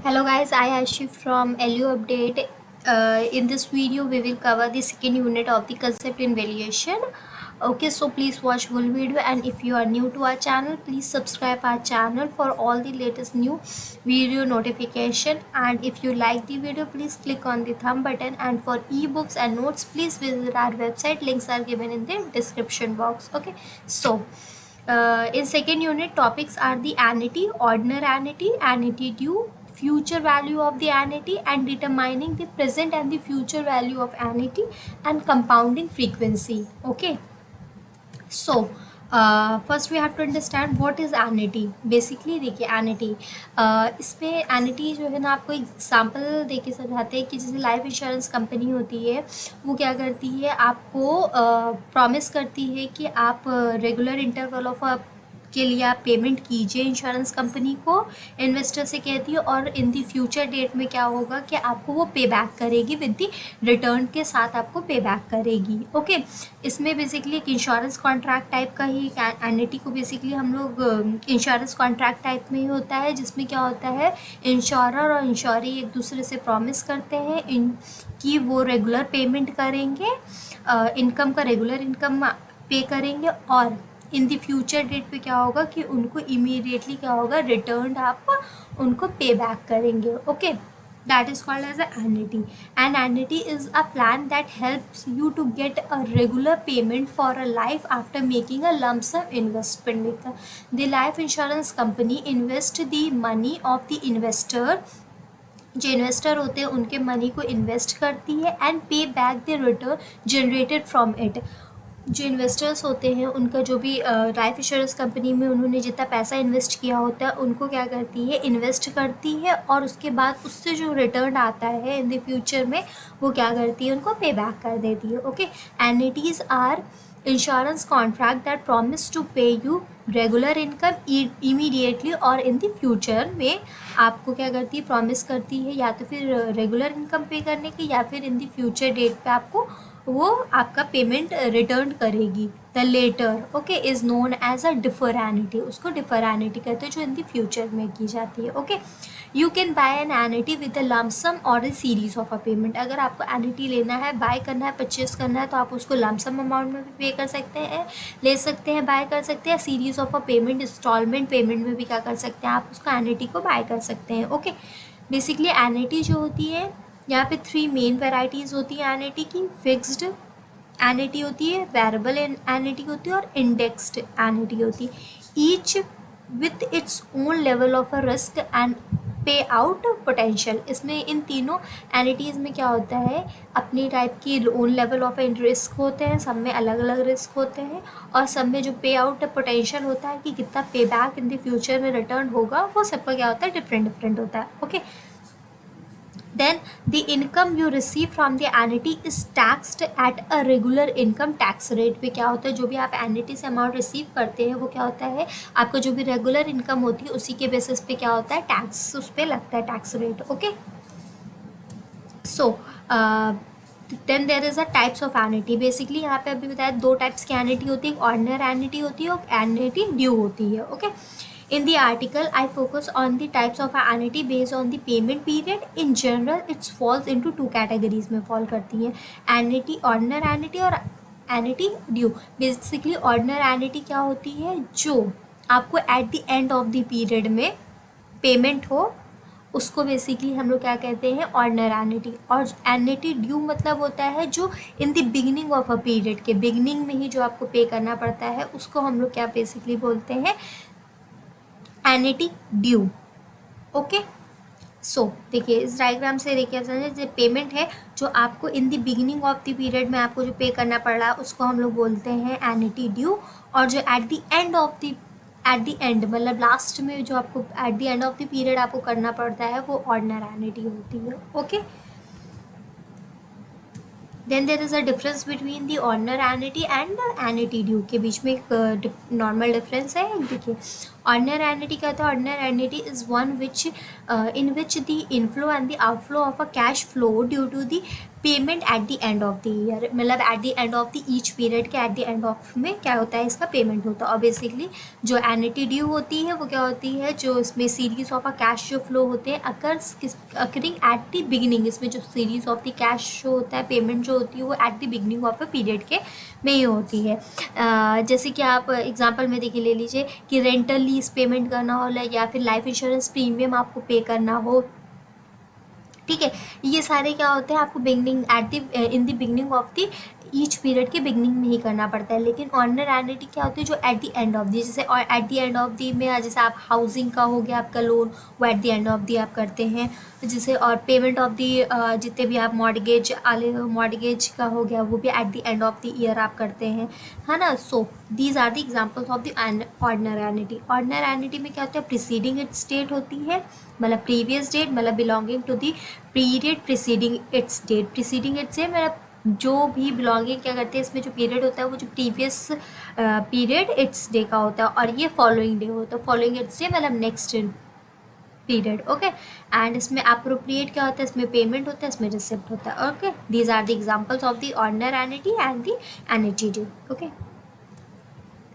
Hello guys, I Ashi from LU Update. In this video, we will cover the second unit of the concept in valuation. Okay, so please watch whole video, and if you are new to our channel, please subscribe our channel for all the latest new video notification. And if you like the video, please click on the thumb button. And for ebooks and notes, please visit our website. Links are given in the description box. Okay, so. In second unit, topics are the annuity, ordinary annuity, annuity due, future value of the annuity, and determining the present and the future value of annuity, and compounding frequency. Okay, so first we have to understand what is annuity. Basically देखिए annuity, इसमें annuity जो है ना, आपको example दे के समझाते हैं कि जैसे लाइफ इंश्योरेंस कंपनी होती है, वो क्या करती है, आपको प्रॉमिस करती है कि आप रेगुलर इंटरवल ऑफ के लिए आप पेमेंट कीजिए इंश्योरेंस कंपनी को, इन्वेस्टर से कहती है, और इन दी फ्यूचर डेट में क्या होगा कि आपको वो पे बैक करेगी, विद दी रिटर्न के साथ आपको पे बैक करेगी. ओके, इसमें बेसिकली एक इंश्योरेंस कॉन्ट्रैक्ट टाइप का ही एनिटी को बेसिकली हम लोग इंश्योरेंस कॉन्ट्रैक्ट टाइप में ही होता है, जिसमें क्या होता है, इंश्योरर और इंश्योरी एक दूसरे से प्रॉमिस करते हैं कि वो रेगुलर पेमेंट करेंगे, इनकम का रेगुलर इनकम पे करेंगे, और इन द फ्यूचर डेट पे क्या होगा कि उनको इमीडिएटली क्या होगा, रिटर्न आप उनको पे बैक करेंगे. Okay, that is called as a annuity. An annuity is a plan that helps you to get a regular payment for a life after making a lump sum investment. The life insurance company invest the money of the investor, जो investor होते हैं उनके money को invest करती है, and पे back the return generated from it. जो investors होते हैं उनका जो भी लाइफ इंश्योरेंस कंपनी में उन्होंने जितना पैसा इन्वेस्ट किया होता है, उनको क्या करती है, इन्वेस्ट करती है, और उसके बाद उससे जो रिटर्न आता है इन द फ्यूचर में, वो क्या करती है, उनको पे बैक कर देती है. Okay, annuities are insurance contract that promise to pay you regular income immediately, और इन द फ्यूचर में आपको क्या करती है, प्रॉमिस करती है या तो फिर रेगुलर इनकम पे करने की, या फिर इन द फ्यूचर डेट पे आपको वो आपका पेमेंट रिटर्न करेगी. The latter okay is known as a defer annuity. उसको डिफर एन्युटी कहते हैं, जो इन द फ्यूचर में की जाती है. Okay, you can buy an annuity with a lump sum और a series of a payment. अगर आपको एन्युटी लेना है, बाय करना है, परचेज करना है, तो आप उसको लम्प सम अमाउंट में भी पे कर सकते हैं, ले सकते हैं, बाय कर सकते हैं. Series of a payment, instalment payment में भी क्या कर सकते हैं, आप उसको एन्युटी को बाय कर सकते हैं. ओके, बेसिकली एन्युटी जो होती है, यहाँ पे 3 मेन वेराइटीज़ होती है एन्युटी की. फिक्स्ड एन्युटी होती है, वेरिएबल एन्युटी होती है, और इंडेक्स्ड एन्युटी होती है. Each with its own level of a risk and पे आउट पोटेंशियल. इसमें इन तीनों एन्युटीज़ में क्या होता है, अपनी टाइप की ओन लेवल ऑफ रिस्क होते हैं, सब में अलग अलग रिस्क होते हैं, और सब में जो पे आउट पोटेंशियल होता है कि कितना पे बैक इन द फ्यूचर में रिटर्न होगा, वो सबका क्या होता है, डिफरेंट डिफरेंट होता है. Okay, then the income you receive from the annuity is taxed at a regular income tax rate. पे क्या होता है, जो भी आप एन्युटी से अमाउंट रिसीव करते हैं, वो क्या होता है, आपका जो भी रेगुलर इनकम होती है उसी के बेसिस पे क्या होता है, टैक्स उस पर लगता है, tax rate. Okay, so then there is a types of annuity. Basically यहाँ पे अभी बताया 2 टाइप्स की एन्युटी होती है, ऑर्डिनरी एन्युटी होती है और एन्युटी ड्यू होती है. Okay, in the article I focus on the types of annuity based on the payment period. In general it falls into 2 categories में fall करती है, annuity ordinary annuity और annuity due. basically ordinary annuity क्या होती है, जो आपको at the end of the period में पेमेंट हो, उसको बेसिकली हम लोग क्या कहते हैं, ऑर्डिनरी एन्युटी. और एन्युटी ड्यू मतलब होता है जो in the beginning of a period के बिगिनिंग में ही जो आपको पे करना पड़ता है, उसको हम लोग क्या बेसिकली बोलते हैं, एन्युटी ड्यू. ओके, सो देखिए इस डायग्राम से देखिए जो पेमेंट है, जो आपको in the beginning of the period में आपको जो पे करना पड़ रहा है, उसको हम लोग बोलते हैं एन्युटी ड्यू. और जो एट द एंड मतलब लास्ट में जो आपको at the end of the period आपको करना पड़ता है, वो ऑर्डिनरी एन्युटी होती है. Okay, then there is a difference between the ordinary annuity and the annuity due. के बीच में एक नॉर्मल डिफरेंस है. देखिए ऑर्डिनरी एन्युटी क्या होता है? Ordinary annuity is one which in which the inflow and the outflow of a cash flow due to the payment at the end of the year, मतलब at the end of the each period के at the end of में क्या होता है, इसका payment होता है। और बेसिकली जो एन्युटी ड्यू होती है वो क्या होती है, जो इसमें सीरीज ऑफ अ कैश जो फ्लो होते हैं अकरिंग एट द बिगिनिंग, इसमें जो series of the cash show होता है, पेमेंट जो होती है वो at the beginning of a period के में ही होती है। जैसे कि आप एग्जांपल में देखिए, ले लीजिए कि रेंटल लीज पेमेंट करना हो या फिर लाइफ इंश्योरेंस प्रीमियम आपको पे करना हो, ठीक है, ये सारे क्या होते हैं आपको beginning at the in the beginning of the each period के बिगनिंग में ही करना पड़ता है। लेकिन ऑर्डिनरी एन्युटी क्या होती है, जो at the end of the, जैसे और eight the end of the में जैसे आप हाउसिंग का हो गया आपका लोन, वो eight the end of the आप करते हैं, जैसे और पेमेंट ऑफ दी जितने भी आप मॉर्गेज का हो गया वो भी at the end of the year आप करते हैं, है ना। So these are the examples of the ordinary annuity. Ordinary annuity में क्या होता है, प्रीसीडिंग इट्स डेट होती है, मतलब प्रीवियस डेट, मतलब belonging to the period preceding its date. Preceding its date मतलब जो भी बिलोंगिंग क्या करते हैं, इसमें जो पीरियड होता है वो जो प्रीवियस पीरियड इट्स डे का होता है, और ये फॉलोइंग डे होता है, फॉलोइंग इट्स डे मतलब नेक्स्ट पीरियड, ओके। एंड इसमें अप्रोप्रिएट क्या होता है, इसमें पेमेंट होता है, इसमें रिसिप्ट होता है, okay. These are the examples of the ordinary annuity and the annuity due, okay.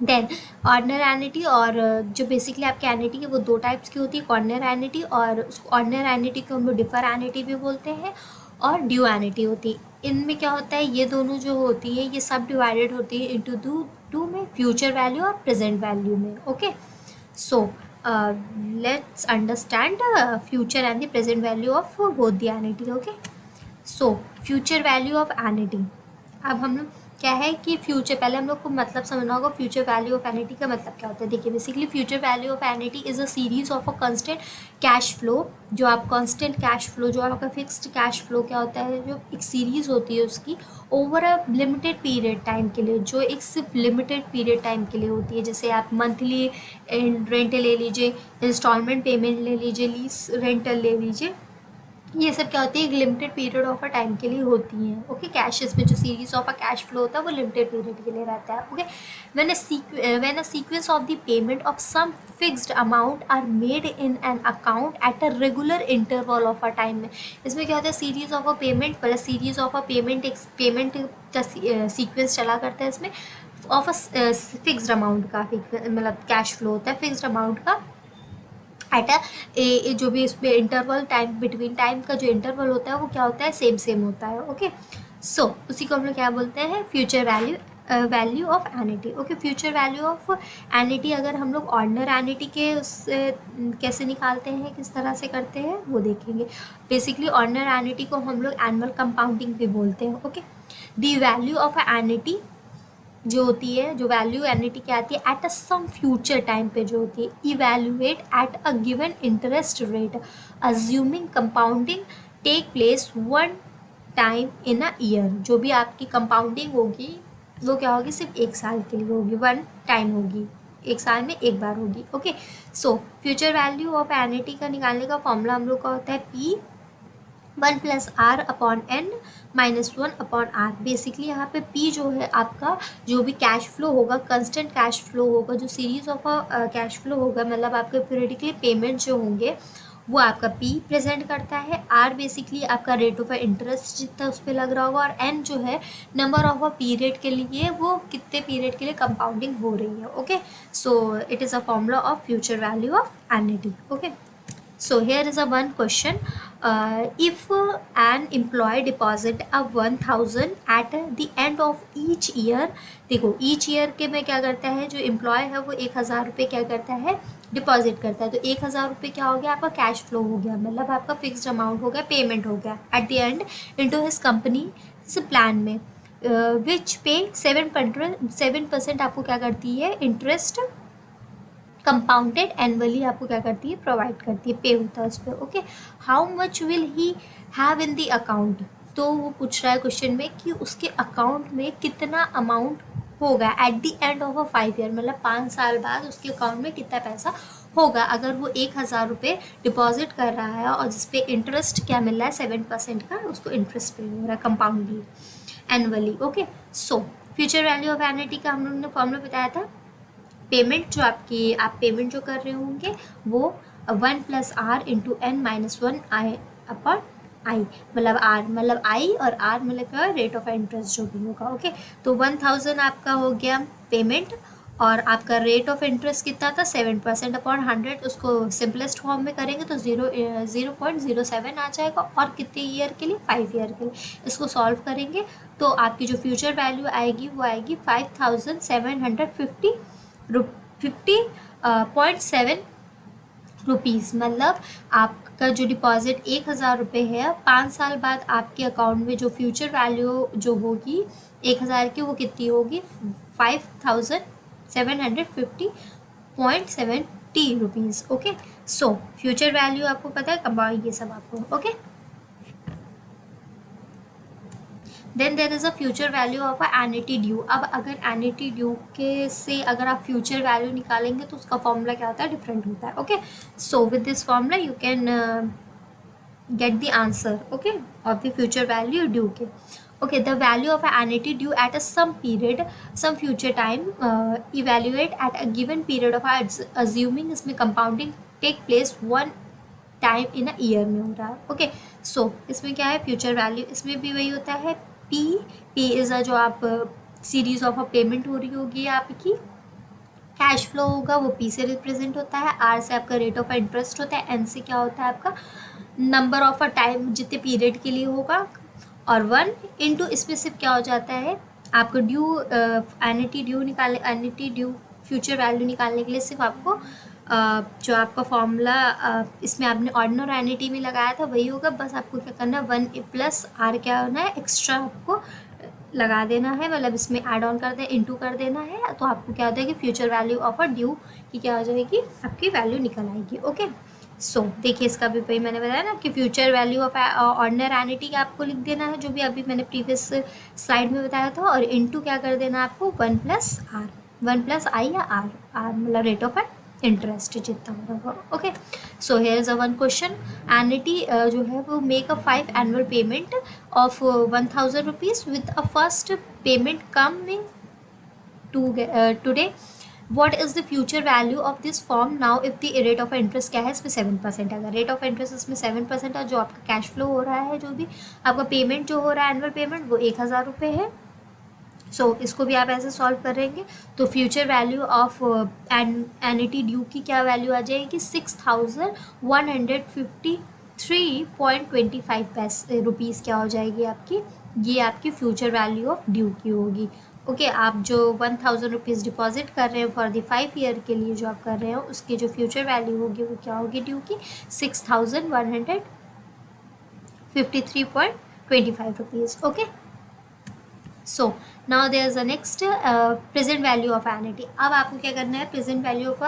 Then ordinary annuity और जो बेसिकली आपकी एन्युटी है वो दो टाइप्स की होती है, ऑर्डिनरी एन्युटी, और ऑर्डिनरी एन्युटी को हम लोग डिफर एन्युटी भी बोलते हैं, और ड्यू एन्युटी होती है। इनमें क्या होता है, ये दोनों जो होती है ये सब डिवाइडेड होती है इंटू टू में, फ्यूचर वैल्यू और प्रेजेंट वैल्यू में, okay. So let's understand future and the present value of both the annuity, okay. So future value of annuity, अब हम लोग क्या है कि फ्यूचर, पहले हम लोग को मतलब समझना होगा फ्यूचर वैल्यू ऑफ एन्युटी का मतलब क्या होता है। देखिए basically future value of annuity is a series of a constant cash flow, जो आप कांस्टेंट कैश फ्लो, जो आपका फिक्स्ड कैश फ्लो क्या होता है, जो एक सीरीज होती है उसकी over a limited period time के लिए, जो एक सिर्फ लिमिटेड पीरियड टाइम के लिए होती है। जैसे आप मंथली रेंट ले लीजिए, इंस्टॉलमेंट पेमेंट ले लीजिए, लीज रेंटल ले लीजिए, ये सब क्या होती है, एक limited period of a time के लिए होती हैं, ओके। कैश में जो series of a cash flow होता है वो लिमिटेड पीरियड के लिए रहता है, okay. When a sequence of the payment of some fixed amount are made in an account at a regular interval of a time में, इसमें क्या होता है, series of a payment plus series of a payment का sequence चला करता है इसमें, ऑफ अ फिक्स्ड अमाउंट का, मतलब कैश फ्लो होता है फिक्स्ड अमाउंट का एट अ जो भी इसमें इंटरवल टाइम, बिटवीन टाइम का जो इंटरवल होता है वो क्या होता है, सेम होता है, ओके। सो उसी को हम लोग क्या बोलते हैं, future value of annuity, okay. Future value of annuity अगर हम लोग ऑर्डिनरी एन्युटी के उससे कैसे निकालते हैं, किस तरह से करते हैं वो देखेंगे। बेसिकली ऑर्डिनरी एन्युटी को हम लोग एनुअल कंपाउंडिंग भी बोलते हैं, okay. The value of annuity जो होती है, जो वैल्यू एन्युटी क्या आती है, at a sum future time पे जो होती है, evaluate at a given interest rate assuming compounding take place one time in a year, जो भी आपकी कंपाउंडिंग होगी वो क्या होगी, सिर्फ एक साल के लिए होगी, वन टाइम होगी, एक साल में एक बार होगी, okay. So future value of annuity का निकालने का फॉर्मूला हम लोग का होता है P 1+R/N -1/R। बेसिकली यहाँ पे P जो है आपका, जो भी कैश फ्लो होगा, कंस्टेंट कैश फ्लो होगा, जो सीरीज ऑफ कैश फ्लो होगा, मतलब आपके पीरियडिकली पेमेंट जो होंगे वो आपका P प्रेजेंट करता है। R बेसिकली आपका रेट ऑफ इंटरेस्ट जितना उस पर लग रहा होगा, और N जो है नंबर ऑफ अ पीरियड के लिए, वो कितने पीरियड के लिए कंपाउंडिंग हो रही है, okay. So it is a formula of future value of annuity, okay. So here is a one question. If an employee deposit a 1000 at the end of each year, देखो each year के में क्या करता है, जो employ है वो 1000 रुपये क्या करता है, डिपॉजिट करता है। तो 1000 रुपये क्या हो गया, आपका कैश फ्लो हो गया, मतलब आपका फिक्स्ड अमाउंट हो गया, पेमेंट हो गया eight the and into his company plan में, विच पे 7% आपको क्या करती है, इंटरेस्ट कंपाउंडेड एनुअली आपको क्या करती है, प्रोवाइड करती है, पे होता है उस पर, okay. How much will he have in the account, तो वो पूछ रहा है क्वेश्चन में कि उसके अकाउंट में कितना अमाउंट होगा eight the end of a 5 year, मतलब 5 साल बाद उसके अकाउंट में कितना पैसा होगा, अगर वो 1000 रुपये डिपॉजिट कर रहा है और जिसपे इंटरेस्ट क्या मिल रहा है, 7% का उसको इंटरेस्ट पे हो रहा है compoundly annually, okay. So future value of annuity का हम लोगों ने फॉर्मूला बताया था पेमेंट जो आप पेमेंट जो कर रहे होंगे वो 1+r/n-1 आई अपॉन आई, मतलब आर मतलब आई और आर मतलब रेट ऑफ इंटरेस्ट जो भी होगा। ओके, तो 1000 आपका हो गया पेमेंट और आपका रेट ऑफ इंटरेस्ट कितना था 7% अपॉन 100। उसको सिंपलेस्ट फॉर्म में करेंगे तो 0.07 आ जाएगा और कितने ईयर के लिए 5 ईयर के लिए। इसको सॉल्व करेंगे तो आपकी जो फ्यूचर वैल्यू आएगी वो आएगी 5750.7 रुपीज़। मतलब आपका जो डिपॉजिट 1000 रुपये है 5 साल बाद आपके अकाउंट में जो फ्यूचर वैल्यू जो होगी 1000 की वो कितनी होगी 5750.70 rupees. Okay, so future value आपको पता है कंबाइन ये सब आपको। Okay, then there is a future value of a annuity due. अब अगर एन्युटी ड्यू के से अगर आप फ्यूचर वैल्यू निकालेंगे तो उसका फॉर्मूला क्या होता है, डिफरेंट होता है। Okay, so with this formula you can get the answer, okay, of the future value due के। okay, the value of an annuity due at a some period, some future time, evaluate at a given period of assuming इसमें compounding take place one time in a year में हो रहा है। Okay, सो इसमें क्या है future value, इसमें भी वही होता है पी इज़ अ जो आप सीरीज ऑफ अ पेमेंट हो रही होगी आपकी, कैश फ्लो होगा वो पी से रिप्रेजेंट होता है, आर से आपका रेट ऑफ इंटरेस्ट होता है, एन से क्या होता है आपका नंबर ऑफ अ टाइम जितने पीरियड के लिए होगा, और 1 इंटू इसमें सिर्फ क्या हो जाता है आपको due annuity due future value निकालने के लिए सिर्फ आपको जो आपका फॉर्मूला इसमें आपने ऑर्डिनल एन्युटी में लगाया था वही होगा। बस आपको क्या करना है 1+r क्या होना है एक्स्ट्रा आपको लगा देना है, मतलब इसमें ऐड ऑन कर दे इंटू कर देना है, तो आपको क्या होता है कि future value of a due की क्या हो जाएगी आपकी वैल्यू निकल आएगी। ओके, सो देखिए इसका भी वही मैंने बताया ना कि future value of ordinal annuity आपको लिख देना है जो भी अभी मैंने प्रीवियस स्लाइड में बताया था, और इंटू क्या कर देना आपको 1+r 1+i या r मतलब रेट ऑफ इंटरेस्ट जितना होगा। Okay, so here is a one question, annuity जो है वो make a 5 annual payment of 1000 rupees with a first payment coming today, what is the future value of this form now if the rate of interest क्या है इसमें 7%। अगर rate of interest इसमें 7% है, जो आपका कैश फ्लो हो रहा है जो भी आपका पेमेंट जो हो रहा है एनुअल पेमेंट वो 1000 रुपये है। सो इसको भी आप ऐसे सॉल्व करेंगे तो future value of annuity due की क्या वैल्यू आ जाएगी 6153.25 रुपीज़ क्या हो जाएगी आपकी, ये आपकी फ्यूचर वैल्यू ऑफ ड्यू की होगी। ओके, आप जो 1000 रुपीज़ डिपॉजिट कर रहे हैं फॉर द 5 ईयर के लिए जो आप कर रहे हो उसकी जो फ्यूचर वैल्यू होगी वो क्या होगी ड्यू की 6153.25 rupees. Okay, so now there is a next present value of annuity. अब आपको क्या करना है प्रेजेंट वैल्यू ऑफ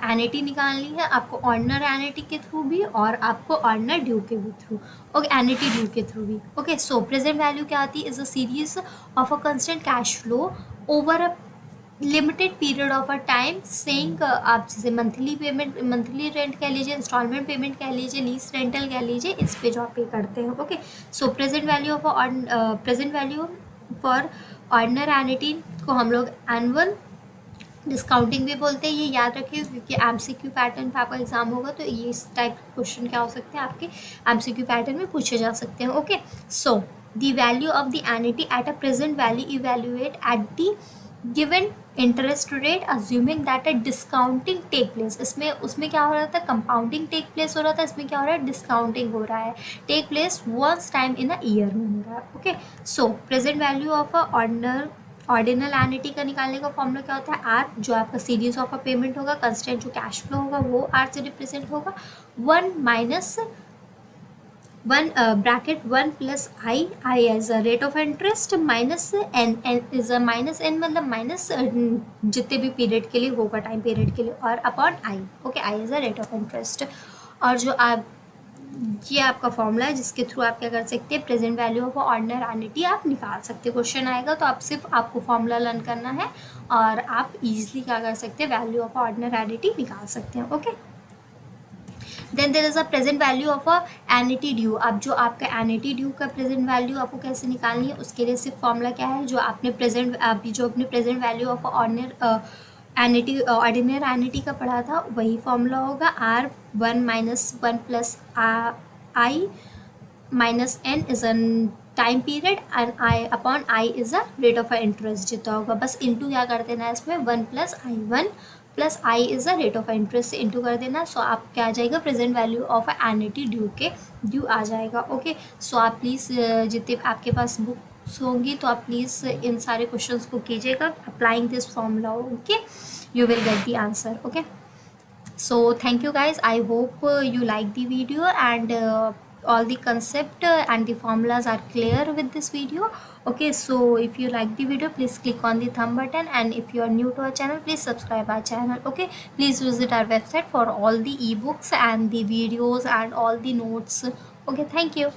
एन्युटी निकालनी है आपको ऑर्डिनल एन्युटी के थ्रू भी और आपको ऑर्डिनल ड्यू के भी थ्रू, ओके एन्युटी ड्यू के थ्रू भी। ओके, सो प्रेजेंट वैल्यू क्या आती है is a series of a constant cash flow over a limited period of a time saying, आप जैसे मंथली पेमेंट मंथली रेंट कह लीजिए, इंस्टॉलमेंट पेमेंट कह लीजिए, लीज रेंटल कह लीजिए, इस पे जो आप पे करते हैं। Okay, so present value of present value for ordinal annuity को हम लोग एनुअल डिस्काउंटिंग भी बोलते हैं, ये याद रखिए क्योंकि एमसीक्यू पैटर्न पे आपका एग्जाम होगा तो ये इस टाइप के क्वेश्चन क्या हो सकते हैं आपके एमसीक्यू पैटर्न में पूछे जा सकते हैं। Okay, so the value of the annuity at a present value evaluate at the given interest rate assuming that a discounting take place. इसमें उसमें क्या हो रहा था कंपाउंडिंग टेक प्लेस हो रहा था, इसमें क्या हो रहा है डिस्काउंटिंग हो रहा है, take place once time in a year में हो रहा है। Okay, so present value of a ordinal annuity का निकालने का फॉर्मूला क्या होता है आर, जो आपका सीरीज ऑफ अ पेमेंट होगा कंस्टेंट जो कैश फ्लो होगा वो आर से रिप्रेजेंट होगा, 1 bracket 1+i, i as a rate of interest minus n is a minus n मतलब माइनस जितने भी पीरियड के लिए होगा टाइम पीरियड के लिए, और upon i. Okay, i as a rate of interest, और जो आप ये आपका फॉर्मूला है जिसके थ्रू आप क्या कर सकते हैं present value of ordinal annuity आप निकाल सकते हैं। क्वेश्चन आएगा तो आप सिर्फ आपको फॉर्मूला लर्न करना है और आप इजीली क्या कर सकते हैं वैल्यू ऑफ ऑर्डिनल एन्युटी निकाल सकते हैं। Okay, then there is a present value of a annuity due. अब जो आपका एन्युटी ड्यू का प्रेजेंट वैल्यू आपको कैसे निकालनी है उसके लिए सिर्फ फॉर्मूला क्या है जो आपने प्रेजेंट अभी जो अपने present value of ordinal annuity ordinary annuity का पढ़ा था, वही फॉर्मूला होगा। R 1 - 1 plus i minus n is a time period and i upon i is a rate of interest जितना होगा। बस इंटू क्या कर देना है इसमें, 1 plus i is the rate of interest से इंटू कर देना। सो आप क्या आ जाएगा, present value of annuity due आ जाएगा। ओके, सो आप प्लीज़ जितने आपके पास बुक्स होंगी तो आप प्लीज़ इन सारे क्वेश्चंस को कीजिएगा, applying this formula. Okay, you will get the answer. Okay, so thank you guys, I hope you like the video and all the concept and the formulas are clear with this video. Okay, so if you like the video, please click on the thumb button, and if you are new to our channel, please subscribe our channel. Okay, please visit our website for all the ebooks and the videos and all the notes. Okay, thank you.